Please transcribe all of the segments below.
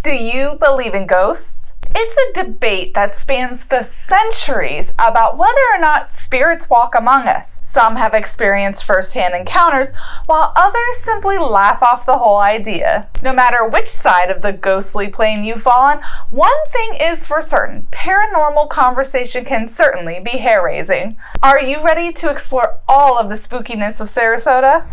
Do you believe in ghosts? It's a debate that spans the centuries about whether or not spirits walk among us. Some have experienced first-hand encounters, while others simply laugh off the whole idea. No matter which side of the ghostly plane you fall on, one thing is for certain: paranormal conversation can certainly be hair-raising. Are you ready to explore all of the spookiness of Sarasota?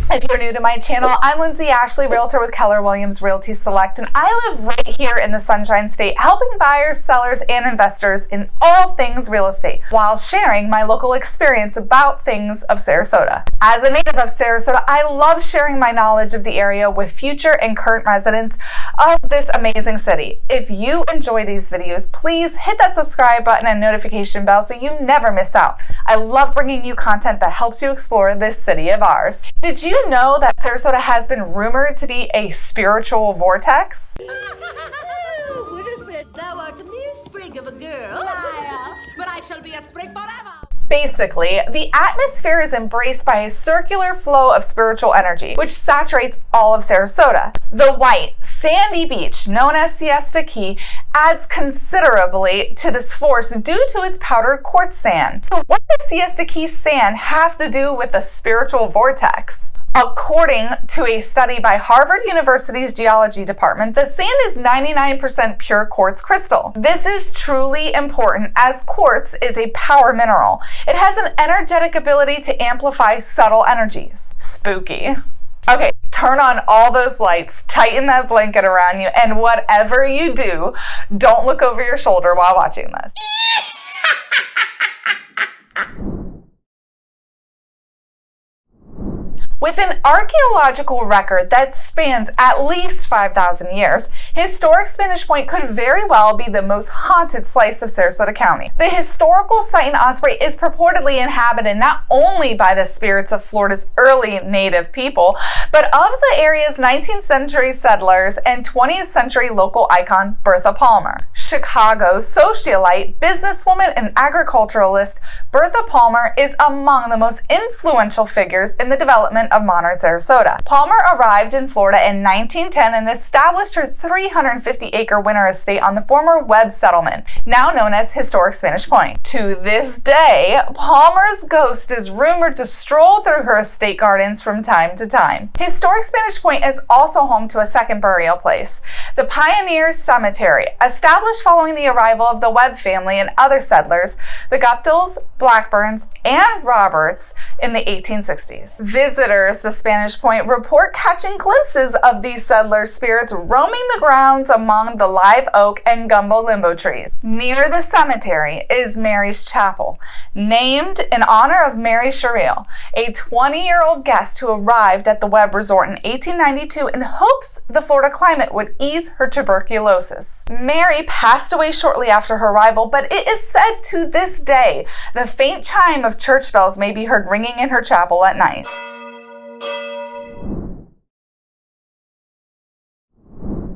If you're new to my channel, I'm Lindsay Ashley, realtor with Keller Williams Realty Select, and I live right here in the Sunshine State, helping buyers, sellers, and investors in all things real estate, while sharing my local experience about things of Sarasota. As a native of Sarasota, I love sharing my knowledge of the area with future and current residents of this amazing city. If you enjoy these videos, please hit that subscribe button and notification bell so you never miss out. I love bringing you content that helps you explore this city of ours. Did you know that Sarasota has been rumored to be a spiritual vortex? Winifred, thou art a mere sprig of a girl. Liar, but I shall be a sprig forever. Basically, the atmosphere is embraced by a circular flow of spiritual energy, which saturates all of Sarasota. The white, sandy beach, known as Siesta Key, adds considerably to this force due to its powdered quartz sand. So what does Siesta Key sand have to do with a spiritual vortex? According to a study by Harvard University's geology department, the sand is 99% pure quartz crystal. This is truly important as quartz is a power mineral. It has an energetic ability to amplify subtle energies. Spooky. Okay, turn on all those lights, tighten that blanket around you, and whatever you do, don't look over your shoulder while watching this. With an archaeological record that spans at least 5,000 years, historic Spanish Point could very well be the most haunted slice of Sarasota County. The historical site in Osprey is purportedly inhabited not only by the spirits of Florida's early native people, but of the area's 19th century settlers and 20th century local icon Bertha Palmer. Chicago socialite, businesswoman, and agriculturalist Bertha Palmer is among the most influential figures in the development of modern Sarasota. Palmer arrived in Florida in 1910 and established her 350-acre winter estate on the former Webb settlement, now known as historic Spanish Point. To this day, Palmer's ghost is rumored to stroll through her estate gardens from time to time. Historic Spanish Point is also home to a second burial place, the Pioneer Cemetery, established following the arrival of the Webb family and other settlers, the Guptills, Blackburns, and Roberts in the 1860s. Visitors to Spanish Point report catching glimpses of these settler spirits roaming the grounds among the live oak and gumbo limbo trees. Near the cemetery is Mary's Chapel, named in honor of Mary Sherrill, a 20-year-old guest who arrived at the Webb Resort in 1892 in hopes the Florida climate would ease her tuberculosis. Mary passed away shortly after her arrival, but it is said to this day the faint chime of church bells may be heard ringing in her chapel at night.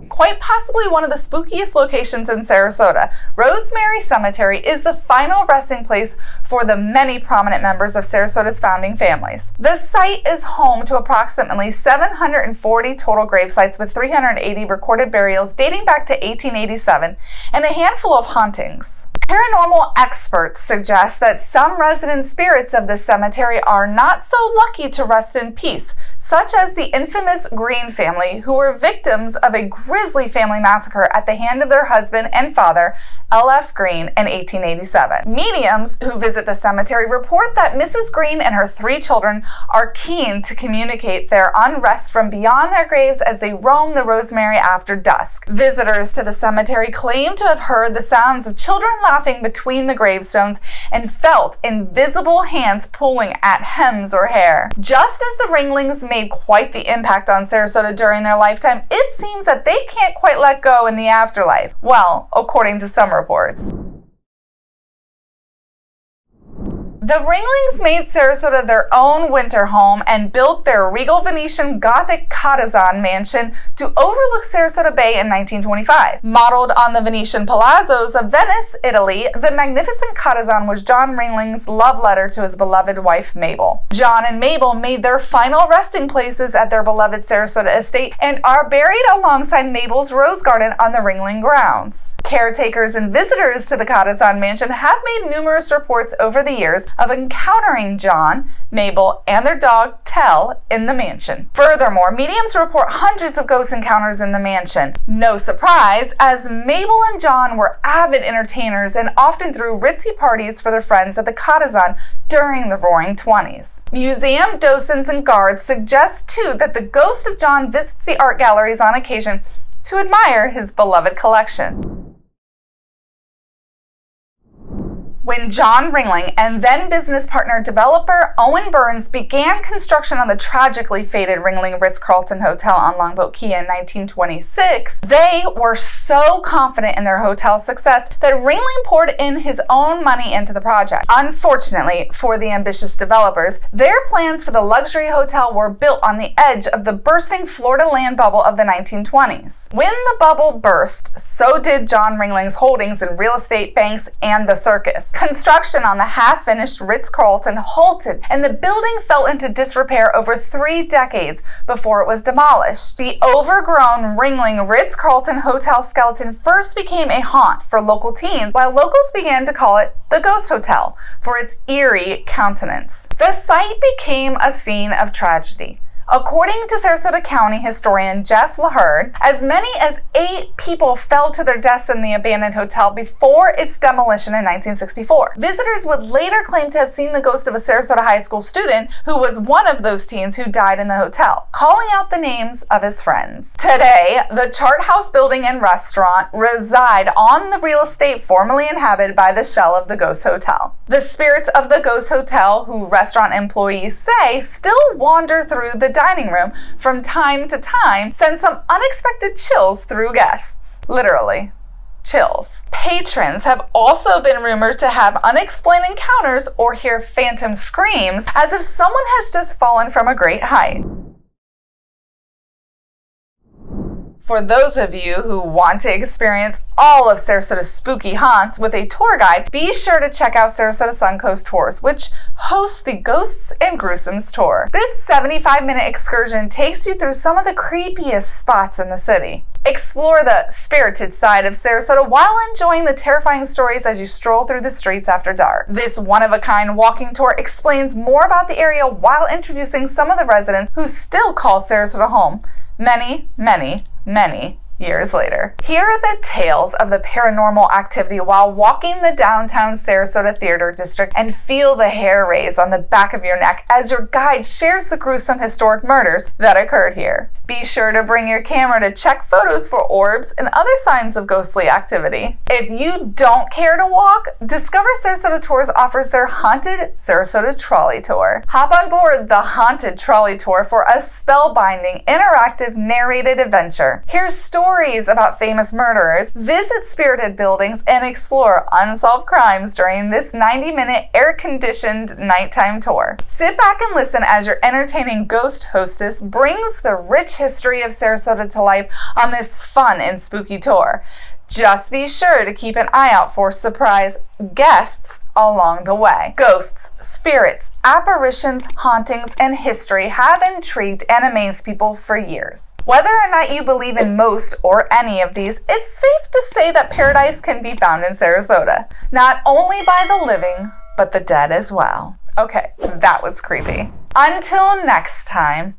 Quite possibly one of the spookiest locations in Sarasota, Rosemary Cemetery is the final resting place for the many prominent members of Sarasota's founding families. The site is home to approximately 740 total grave sites with 380 recorded burials dating back to 1887 and a handful of hauntings. Paranormal experts suggest that some resident spirits of the cemetery are not so lucky to rest in peace, such as the infamous Green family, who were victims of a grisly family massacre at the hand of their husband and father, L.F. Green, in 1887. Mediums who visit the cemetery report that Mrs. Green and her 3 children are keen to communicate their unrest from beyond their graves as they roam the Rosemary after dusk. Visitors to the cemetery claim to have heard the sounds of children laughing between the gravestones and felt invisible hands pulling at hems or hair. Just as the Ringlings made quite the impact on Sarasota during their lifetime, it seems that they can't quite let go in the afterlife. Well, according to some reports. The Ringlings made Sarasota their own winter home and built their regal Venetian Gothic Cottazon mansion to overlook Sarasota Bay in 1925. Modeled on the Venetian palazzos of Venice, Italy, the magnificent Cottazon was John Ringling's love letter to his beloved wife, Mabel. John and Mabel made their final resting places at their beloved Sarasota estate and are buried alongside Mabel's rose garden on the Ringling grounds. Caretakers and visitors to the Cottazon mansion have made numerous reports over the years of encountering John, Mabel, and their dog, Tell, in the mansion. Furthermore, mediums report hundreds of ghost encounters in the mansion. No surprise, as Mabel and John were avid entertainers and often threw ritzy parties for their friends at the Cottazon during the Roaring '20s. Museum docents and guards suggest too that the ghost of John visits the art galleries on occasion to admire his beloved collection. When John Ringling and then business partner developer Owen Burns began construction on the tragically fated Ringling Ritz-Carlton Hotel on Longboat Key in 1926, they were so confident in their hotel's success that Ringling poured in his own money into the project. Unfortunately for the ambitious developers, their plans for the luxury hotel were built on the edge of the bursting Florida land bubble of the 1920s. When the bubble burst, so did John Ringling's holdings in real estate, banks, and the circus. Construction on the half-finished Ritz-Carlton halted, and the building fell into disrepair over 3 decades before it was demolished. The overgrown Ringling Ritz-Carlton Hotel skeleton first became a haunt for local teens, while locals began to call it the Ghost Hotel for its eerie countenance. The site became a scene of tragedy. According to Sarasota County historian Jeff LaHerde, as many as 8 people fell to their deaths in the abandoned hotel before its demolition in 1964. Visitors would later claim to have seen the ghost of a Sarasota high school student who was one of those teens who died in the hotel, calling out the names of his friends. Today, the Chart House building and restaurant reside on the real estate formerly inhabited by the shell of the Ghost Hotel. The spirits of the Ghost Hotel, who restaurant employees say still wander through the dining room from time to time, send some unexpected chills through guests. Literally, chills. Patrons have also been rumored to have unexplained encounters or hear phantom screams as if someone has just fallen from a great height. For those of you who want to experience all of Sarasota's spooky haunts with a tour guide, be sure to check out Sarasota Suncoast Tours, which hosts the Ghosts and Gruesomes tour. This 75-minute excursion takes you through some of the creepiest spots in the city. Explore the spirited side of Sarasota while enjoying the terrifying stories as you stroll through the streets after dark. This one-of-a-kind walking tour explains more about the area while introducing some of the residents who still call Sarasota home many years later. Here are the tales of the paranormal activity while walking the downtown Sarasota Theater District, and feel the hair raise on the back of your neck as your guide shares the gruesome historic murders that occurred here. Be sure to bring your camera to check photos for orbs and other signs of ghostly activity. If you don't care to walk, Discover Sarasota Tours offers their Haunted Sarasota Trolley Tour. Hop on board the Haunted Trolley Tour for a spellbinding, interactive, narrated adventure. Hear stories about famous murderers, visit spirited buildings, and explore unsolved crimes during this 90-minute air-conditioned nighttime tour. Sit back and listen as your entertaining ghost hostess brings the rich history of Sarasota to life on this fun and spooky tour. Just be sure to keep an eye out for surprise guests along the way. Ghosts, spirits, apparitions, hauntings, and history have intrigued and amazed people for years. Whether or not you believe in most or any of these, it's safe to say that paradise can be found in Sarasota, not only by the living, but the dead as well. Okay, that was creepy. Until next time,